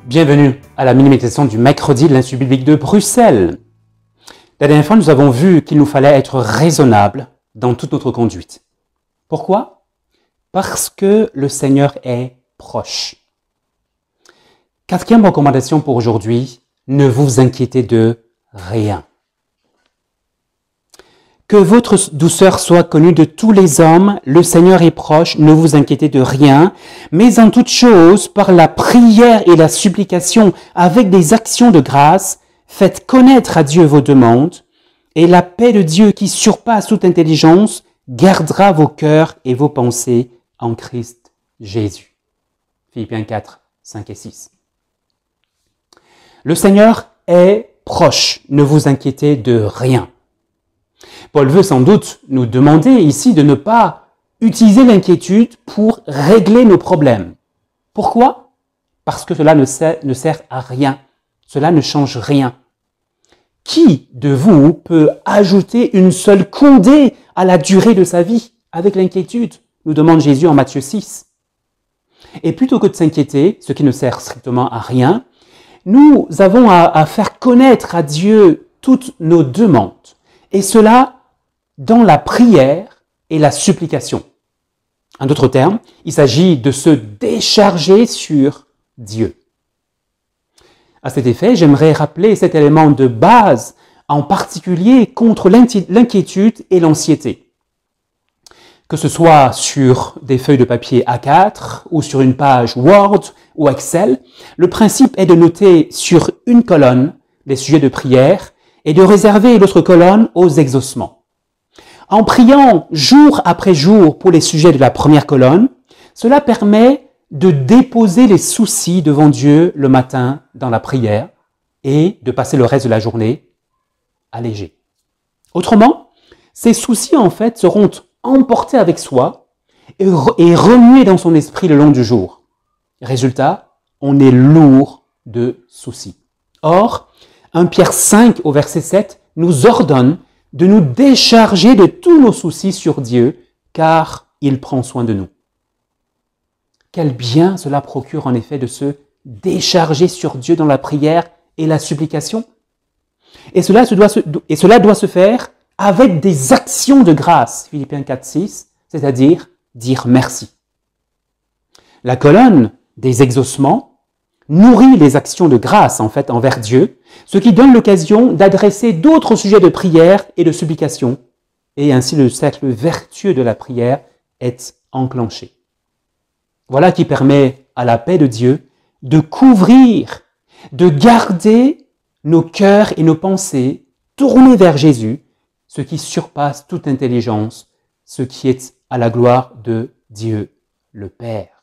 Bienvenue à la mini-méditation du mercredi de l'Institut biblique de Bruxelles. La dernière fois, nous avons vu qu'il nous fallait être raisonnables dans toute notre conduite. Pourquoi? Parce que le Seigneur est proche. Quatrième recommandation pour aujourd'hui, ne vous inquiétez de rien. Que votre douceur soit connue de tous les hommes, le Seigneur est proche, ne vous inquiétez de rien, mais en toute chose, par la prière et la supplication, avec des actions de grâce, faites connaître à Dieu vos demandes, et la paix de Dieu qui surpasse toute intelligence, gardera vos cœurs et vos pensées en Christ Jésus. Philippiens 4, 5 et 6. Le Seigneur est proche, ne vous inquiétez de rien. Paul veut sans doute nous demander ici de ne pas utiliser l'inquiétude pour régler nos problèmes. Pourquoi? Parce que cela ne sert à rien. Cela ne change rien. Qui de vous peut ajouter une seule condée à la durée de sa vie avec l'inquiétude? Nous demande Jésus en Matthieu 6. Et plutôt que de s'inquiéter, ce qui ne sert strictement à rien, nous avons à faire connaître à Dieu toutes nos demandes. Et cela dans la prière et la supplication. En d'autres termes, il s'agit de se décharger sur Dieu. À cet effet, j'aimerais rappeler cet élément de base, en particulier contre l'inquiétude et l'anxiété. Que ce soit sur des feuilles de papier A4 ou sur une page Word ou Excel, le principe est de noter sur une colonne les sujets de prière et de réserver l'autre colonne aux exaucements. En priant jour après jour pour les sujets de la première colonne, cela permet de déposer les soucis devant Dieu le matin dans la prière et de passer le reste de la journée allégé. Autrement, ces soucis en fait seront emportés avec soi et remués dans son esprit le long du jour. Résultat, on est lourd de soucis. Or, 1 Pierre 5 au verset 7 nous ordonne de nous décharger de tous nos soucis sur Dieu, car il prend soin de nous. Quel bien cela procure en effet de se décharger sur Dieu dans la prière et la supplication. Et cela doit se faire avec des actions de grâce, Philippiens 4, 6, c'est-à-dire dire merci. La colonne des exaucements nourrit les actions de grâce, en fait, envers Dieu, ce qui donne l'occasion d'adresser d'autres sujets de prière et de supplication, et ainsi le cercle vertueux de la prière est enclenché. Voilà qui permet à la paix de Dieu de couvrir, de garder nos cœurs et nos pensées tournés vers Jésus, ce qui surpasse toute intelligence, ce qui est à la gloire de Dieu le Père.